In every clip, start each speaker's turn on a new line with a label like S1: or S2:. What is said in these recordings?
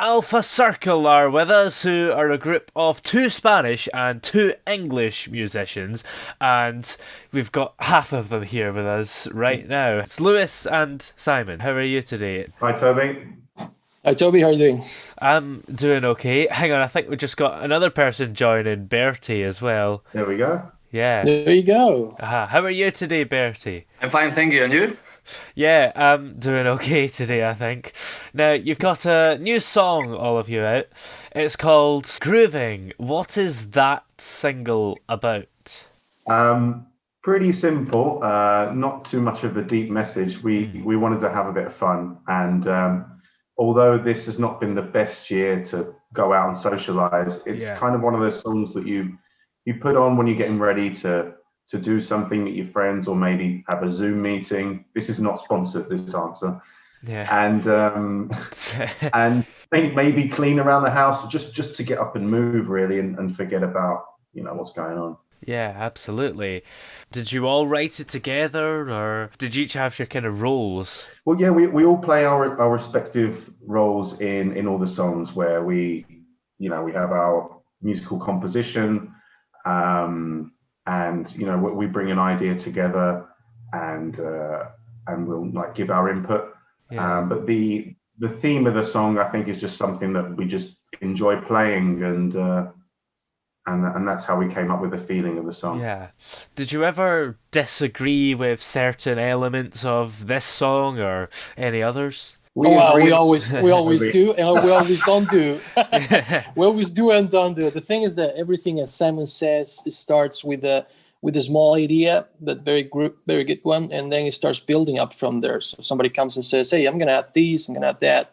S1: Alpha Circle are with us, who are a group of two Spanish and two English musicians, and we've got half of them here with us right now. It's Lewis and Simon. How are you today?
S2: Hi, Toby.
S3: Hi Toby, how are you doing?
S1: I'm doing okay. Hang on, I think we just got another person joining, Bertie, as well.
S2: There we go.
S1: Yeah.
S3: There you go.
S1: How are you today, Bertie?
S4: I'm fine, thank you. And you?
S1: Yeah, I'm doing okay today, I think. Now, you've got a new song, all of you out. It's called Grooving. What is that single about?
S2: Um, Pretty simple. Not too much of a deep message. We wanted to have a bit of fun, and although this has not been the best year to go out and socialize, it's
S1: Yeah.
S2: kind of one of those songs that you put on when you're getting ready to do something with your friends, or maybe have a Zoom meeting. This is not sponsored, this answer.
S1: Yeah.
S2: And maybe clean around the house, just to get up and move, really, and forget about what's going on.
S1: Yeah, absolutely. Did you all write it together, or did you each have your kind of roles?
S2: Well, yeah, we all play our respective roles in all the songs, where we have our musical composition, and we bring an idea together, and we'll like give our input.
S1: Yeah.
S2: But the theme of the song, I think, is just something that we just enjoy playing, and that's how we came up with the feeling of the song.
S1: Yeah. Did you ever disagree with certain elements of this song or any others?
S3: Oh, wow,
S2: agree.
S3: we always do, and we always don't do.
S1: Yeah.
S3: We always do and don't do. The thing is that everything, as Simon says, it starts with a small idea, but very good one, and then it starts building up from there. So somebody comes and says, "Hey, I'm gonna add this, I'm gonna add that."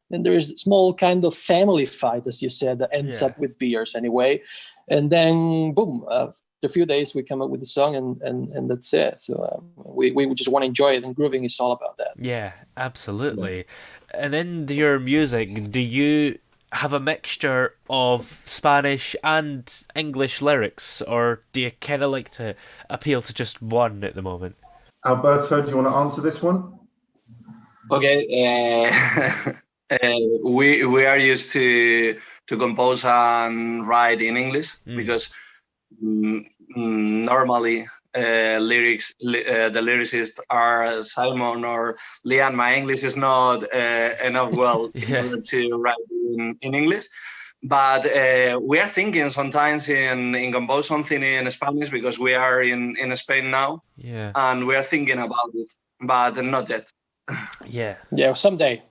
S3: Then there is a small kind of family fight, as you said, that ends
S1: Yeah.
S3: up with beers anyway. And then, boom, after a few days, we come up with the song, and that's it. So we just want to enjoy it, and grooving is all about that.
S1: Yeah, absolutely. And in your music, do you have a mixture of Spanish and English lyrics, or do you kind of like to appeal to just one at the moment?
S2: Alberto, do you want to answer this one?
S4: Okay. We are used to compose and write in English because normally the lyricists are Simon or Leanne. My English is not enough well in order to write in English. But we are thinking sometimes in compose something in Spanish, because we are in Spain now,
S1: Yeah.
S4: and we are thinking about it, but not yet.
S1: Yeah.
S3: Yeah, someday,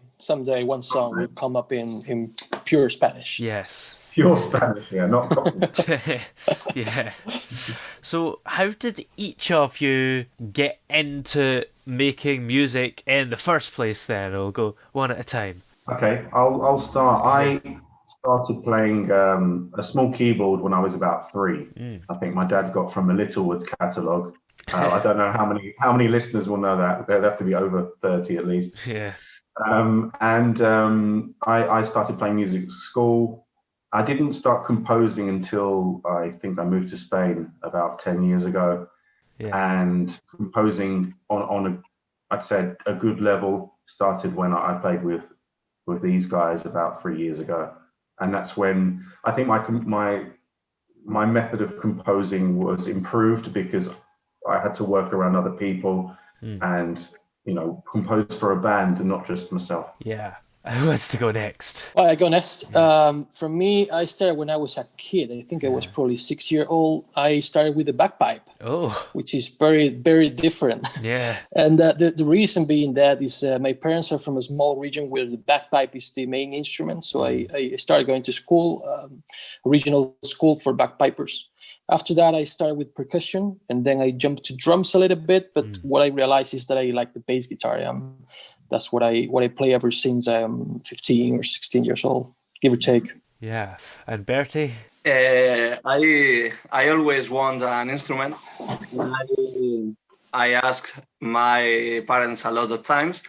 S3: one song will come up in pure Spanish.
S1: Yes.
S2: Pure Spanish, yeah, not copy.
S1: Yeah. So, how did each of you get into making music in the first place then? We'll go one at a time.
S2: Okay, I'll start. I started playing a small keyboard when I was about 3. I think my dad got from a Littlewoods catalogue. I don't know how many listeners will know that. They'd have to be over 30 at least.
S1: Yeah.
S2: I started playing music at school. I didn't start composing until I think I moved to Spain about 10 years ago.
S1: Yeah.
S2: And composing on I'd say a good level started when I played with these guys about 3 years ago. And that's when I think my method of composing was improved, because I had to work around other people and compose for a band and not just myself.
S1: Yeah. Who wants to go next?
S3: Well, I go next. For me, I started when I was a kid. I think I was probably 6 years old. I started with the bagpipe,
S1: Oh.
S3: which is very, very different.
S1: Yeah.
S3: And the reason being that is my parents are from a small region where the bagpipe is the main instrument. So I started going to school, regional school for bagpipers. After that, I started with percussion, and then I jumped to drums a little bit. But what I realized is that I like the bass guitar. That's what I play ever since I'm 15 or 16 years old, give or take.
S1: Yeah. And Bertie?
S4: I always want an instrument. I asked my parents a lot of times.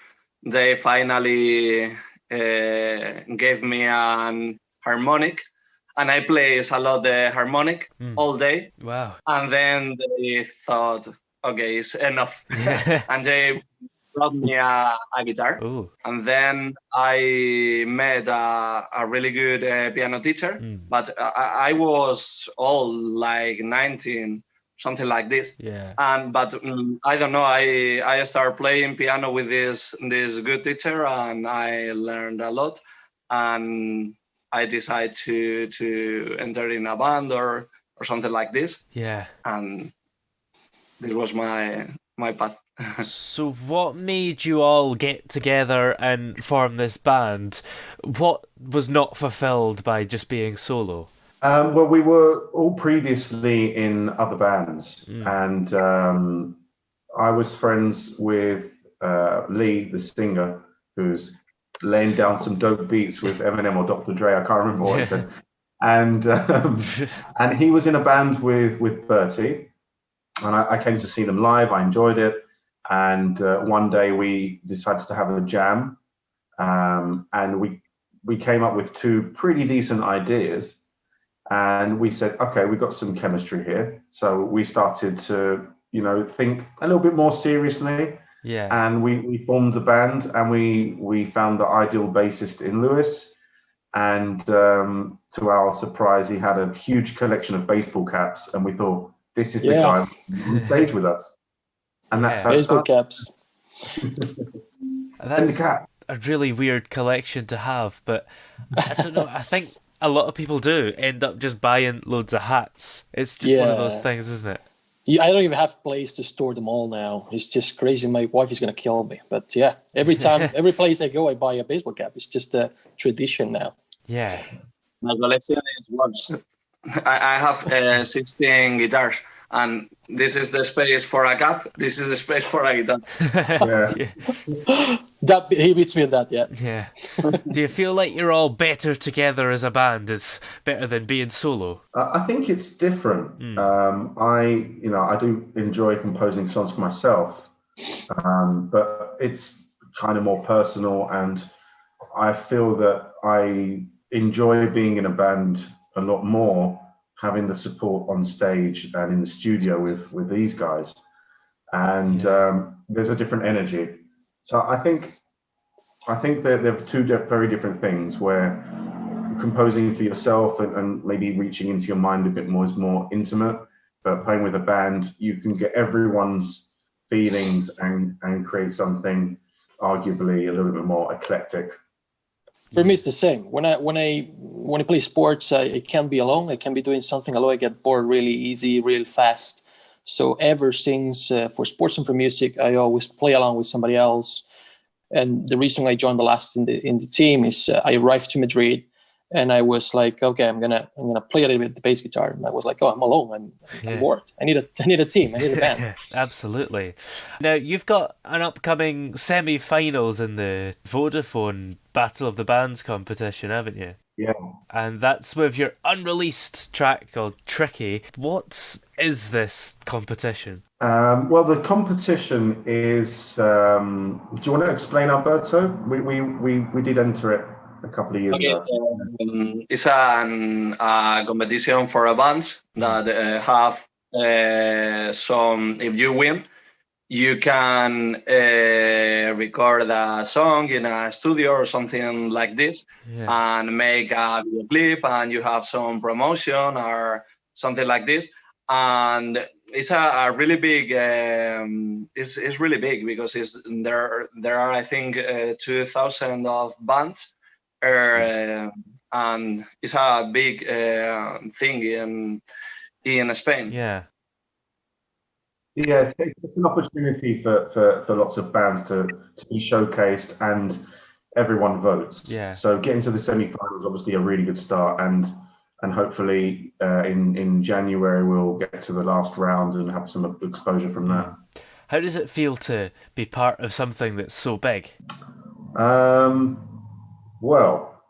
S4: They finally gave me an harmonic, and I play a lot the harmonic all day.
S1: Wow.
S4: And then they thought, okay, it's enough.
S1: Yeah.
S4: And they brought me a guitar.
S1: Oh.
S4: And then I met a really good piano teacher, but I was all like 19, something like this.
S1: Yeah.
S4: But I don't know. I started playing piano with this good teacher, and I learned a lot. And I decided to enter in a band or something like this.
S1: Yeah.
S4: And this was my path.
S1: So what made you all get together and form this band? What was not fulfilled by just being solo?
S2: Well, we were all previously in other bands, and I was friends with Lee, the singer, who's laying down some dope beats with Eminem or Dr. Dre. I can't remember what he said. And he was in a band with Bertie, and I came to see them live. I enjoyed it. And one day we decided to have a jam, and we came up with two pretty decent ideas, and we said, okay, we've got some chemistry here. So we started to, think a little bit more seriously.
S1: Yeah.
S2: And we formed a band, and we found the ideal bassist in Lewis. And to our surprise, he had a huge collection of baseball caps, and we thought, this is the guy on stage with us. And that's how
S3: baseball caps.
S1: That's a really weird collection to have, but I don't know. I think a lot of people do end up just buying loads of hats. It's just one of those things, isn't it?
S3: Yeah, I don't even have a place to store them all now. It's just crazy. My wife is going to kill me. But yeah, every place I go, I buy a baseball cap. It's just a tradition now.
S1: Yeah.
S4: My collection is worse. I have 16 guitars. And this is the space for a cap. This is the space for a guitar.
S3: That he beats me on that. Yeah.
S1: Yeah. Do you feel like you're all better together as a band? It's better than being solo.
S2: I think it's different. I do enjoy composing songs for myself, but it's kind of more personal, and I feel that I enjoy being in a band a lot more, having the support on stage and in the studio with these guys, and there's a different energy. So I think they're two very different things, where composing for yourself and maybe reaching into your mind a bit more is more intimate, but playing with a band, you can get everyone's feelings and create something arguably a little bit more eclectic.
S3: For me, it's the same. When I play sports, I can't be alone. I can be doing something alone. I get bored really easy, real fast. So ever since for sports and for music, I always play along with somebody else. And the reason I joined the last in the team is I arrived to Madrid, and I was like, okay, I'm gonna play a little bit the bass guitar. And I was like, oh, I'm alone. I'm bored. I need a team. I need a band.
S1: Absolutely. Now you've got an upcoming semi-finals in the Vodafone Battle of the Bands competition, haven't you?
S2: Yeah.
S1: And that's with your unreleased track called Tricky. What is this competition?
S2: Well, the competition is. Do you want to explain, Alberto? We did enter it a couple of years ago.
S4: It's a competition for a bands that have some. If you win, you can record a song in a studio or something like this, and make a video clip, and you have some promotion or something like this. And it's a really big. It's really big because there are I think 2,000 of bands. And it's a big thing in Spain.
S1: Yeah.
S2: Yes, it's an opportunity for lots of bands to be showcased, and everyone votes.
S1: Yeah.
S2: So getting to the semi-finals is obviously a really good start, and hopefully in January we'll get to the last round and have some exposure from that.
S1: How does it feel to be part of something that's so big?
S2: Well,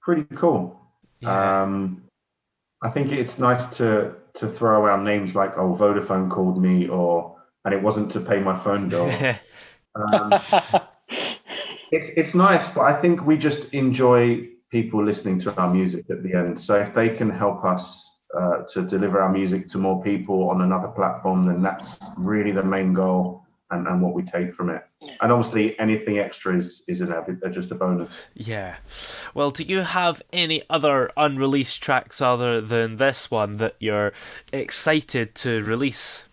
S2: pretty cool.
S1: Yeah.
S2: I think it's nice to throw around names like, oh, Vodafone called me, and it wasn't to pay my phone bill. It's nice, but I think we just enjoy people listening to our music at the end. So if they can help us to deliver our music to more people on another platform, then that's really the main goal. and what we take from it. And obviously, anything extra is just a bonus.
S1: Yeah. Well, do you have any other unreleased tracks other than this one that you're excited to release?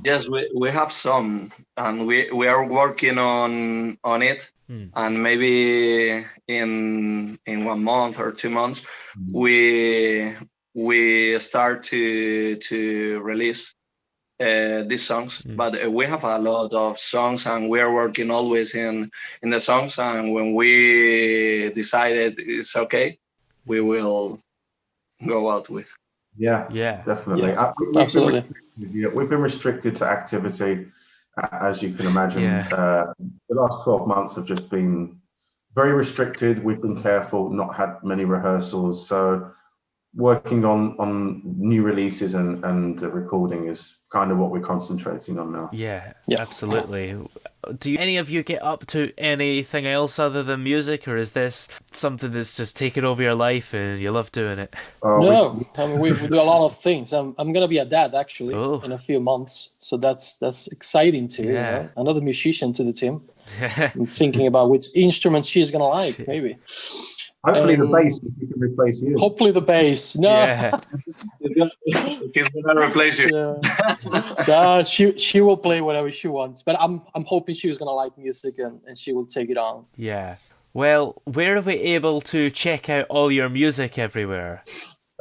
S4: Yes, we have some, and we are working on it. And maybe in 1 month or 2 months, we start to release these songs. But we have a lot of songs, and we are working always in the songs. And when we decided it's okay, we will go out with.
S2: Yeah, definitely.
S3: Yeah, absolutely.
S2: We've been restricted to activity, as you can imagine.
S1: Yeah.
S2: The last 12 months have just been very restricted. We've been careful, not had many rehearsals. So working on new releases and recording is kind of what we're concentrating on now.
S1: Yeah, absolutely. Do any of you get up to anything else other than music, or is this something that's just taken over your life and you love doing it?
S3: No, I mean, we do a lot of things. I'm gonna be a dad actually in a few months, so that's exciting too. You know? Another musician to the team. I'm thinking about which instrument she's gonna like, maybe.
S2: Hopefully the bass, if you can replace you.
S3: Hopefully the bass. No.
S1: Yeah.
S4: He's gonna replace you.
S3: She will play whatever she wants. But I'm hoping she's gonna like music and she will take it on.
S1: Yeah. Well, where are we able to check out all your music everywhere?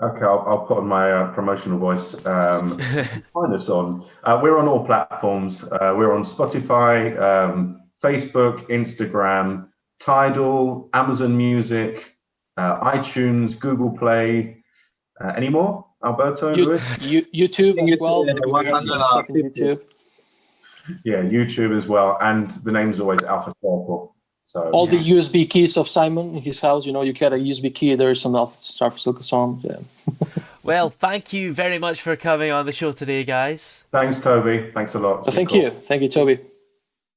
S2: Okay, I'll put on my promotional voice. Find us on. We're on all platforms. We're on Spotify, Facebook, Instagram, Tidal, Amazon Music, iTunes, Google Play. Any more, Alberto? Lewis?
S3: YouTube as well. We have some stuff in YouTube.
S2: Yeah, YouTube as well. And the name's always Alpha Circle. So
S3: all the USB keys of Simon in his house, you get a USB key. There's some Alpha Circle songs. Yeah.
S1: Well, thank you very much for coming on the show today, guys.
S2: Thanks, Toby. Thanks a lot.
S3: Thank you. Thank you, Toby.